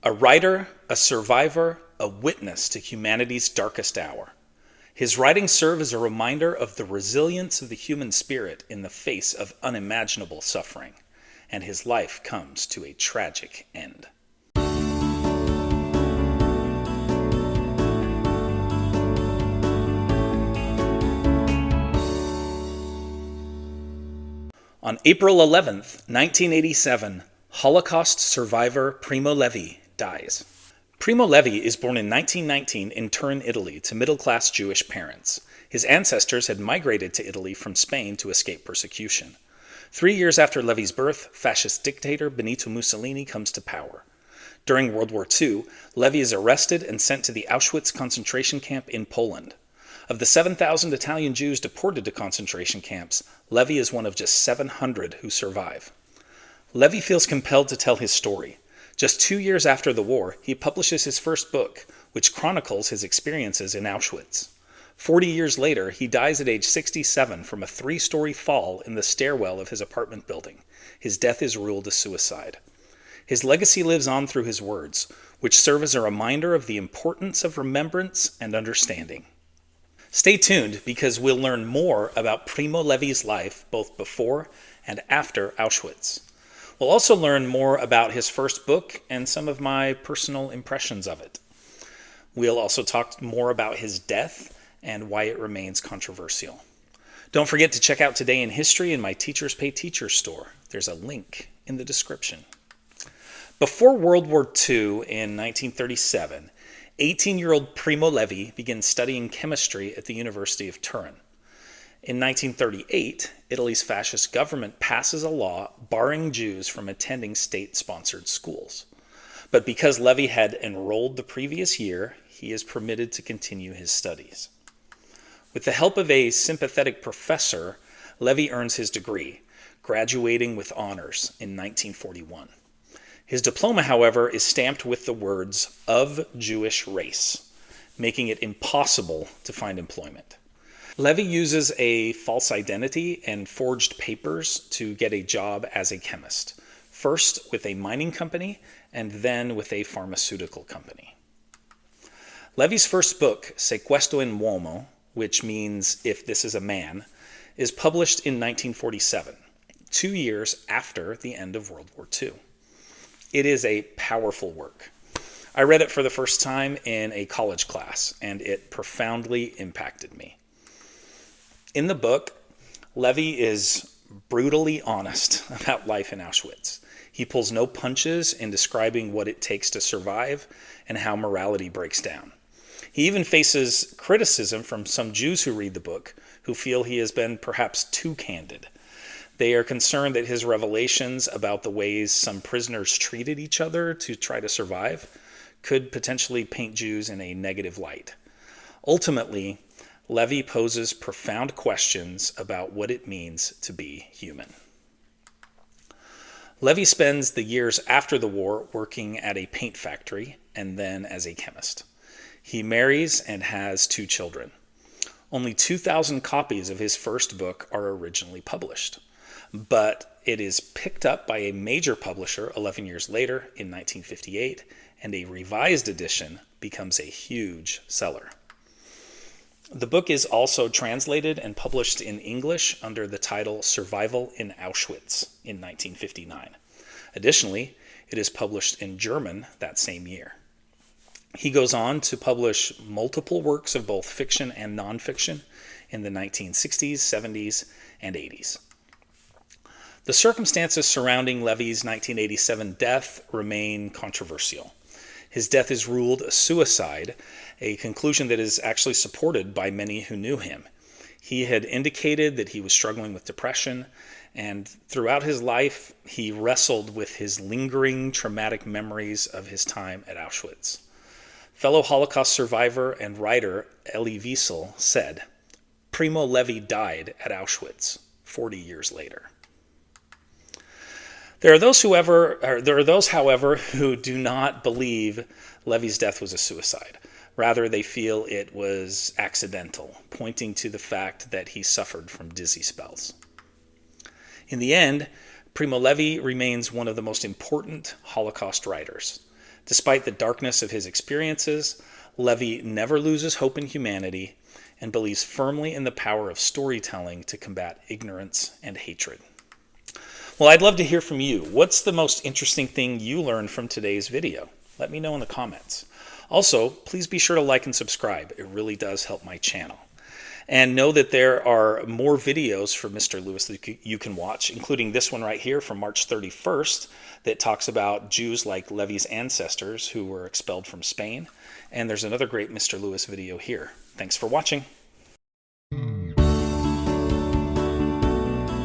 A writer, a survivor, a witness to humanity's darkest hour. His writings serve as a reminder of the resilience of the human spirit in the face of unimaginable suffering, and his life comes to a tragic end. On April 11th, 1987, Holocaust survivor Primo Levi dies. Primo Levi is born in 1919 in Turin, Italy, to middle-class Jewish parents. His ancestors had migrated to Italy from Spain to escape persecution. 3 years after Levi's birth, fascist dictator Benito Mussolini comes to power. During World War II, Levi is arrested and sent to the Auschwitz concentration camp in Poland. Of the 7,000 Italian Jews deported to concentration camps, Levi is one of just 700 who survive. Levi feels compelled to tell his story. Just 2 years after the war, he publishes his first book, which chronicles his experiences in Auschwitz. 40 years later, he dies at age 67 from a 3-story fall in the stairwell of his apartment building. His death is ruled a suicide. His legacy lives on through his words, which serve as a reminder of the importance of remembrance and understanding. Stay tuned because we'll learn more about Primo Levi's life both before and after Auschwitz. We'll also learn more about his first book and some of my personal impressions of it. We'll also talk more about his death and why it remains controversial. Don't forget to check out Today in History in my Teachers Pay Teachers store. There's a link in the description. Before World War II in 1937, 18-year-old Primo Levi begins studying chemistry at the University of Turin. In 1938, Italy's fascist government passes a law barring Jews from attending state-sponsored schools. But because Levi had enrolled the previous year, he is permitted to continue his studies. With the help of a sympathetic professor, Levi earns his degree, graduating with honors in 1941. His diploma, however, is stamped with the words, "of Jewish race," making it impossible to find employment. Levi uses a false identity and forged papers to get a job as a chemist, first with a mining company and then with a pharmaceutical company. Levi's first book, Se questo è un uomo, which means If This Is a Man, is published in 1947, 2 years after the end of World War II. It is a powerful work. I read it for the first time in a college class, and it profoundly impacted me. In the book, Levi is brutally honest about life in Auschwitz. He pulls no punches in describing what it takes to survive and how morality breaks down. He even faces criticism from some Jews who read the book, who feel he has been perhaps too candid. They are concerned that his revelations about the ways some prisoners treated each other to try to survive could potentially paint Jews in a negative light. Ultimately, Levi poses profound questions about what it means to be human. Levi spends the years after the war working at a paint factory and then as a chemist. He marries and has 2 children. Only 2,000 copies of his first book are originally published, but it is picked up by a major publisher 11 years later in 1958, and a revised edition becomes a huge seller. The book is also translated and published in English under the title Survival in Auschwitz in 1959. Additionally, it is published in German that same year. He goes on to publish multiple works of both fiction and nonfiction in the 1960s, 70s, and 80s. The circumstances surrounding Levi's 1987 death remain controversial. His death is ruled a suicide, a conclusion that is actually supported by many who knew him. He had indicated that he was struggling with depression, and throughout his life, he wrestled with his lingering traumatic memories of his time at Auschwitz. Fellow Holocaust survivor and writer Elie Wiesel said, "Primo Levi died at Auschwitz 40 years later." There are those, however, who do not believe Levi's death was a suicide. Rather, they feel it was accidental, pointing to the fact that he suffered from dizzy spells. In the end, Primo Levi remains one of the most important Holocaust writers. Despite the darkness of his experiences, Levi never loses hope in humanity and believes firmly in the power of storytelling to combat ignorance and hatred. Well, I'd love to hear from you. What's the most interesting thing you learned from today's video? Let me know in the comments. Also, please be sure to like and subscribe. It really does help my channel. And know that there are more videos from Mr. Lewis that you can watch, including this one right here from March 31st that talks about Jews like Levi's ancestors who were expelled from Spain. And there's another great Mr. Lewis video here. Thanks for watching.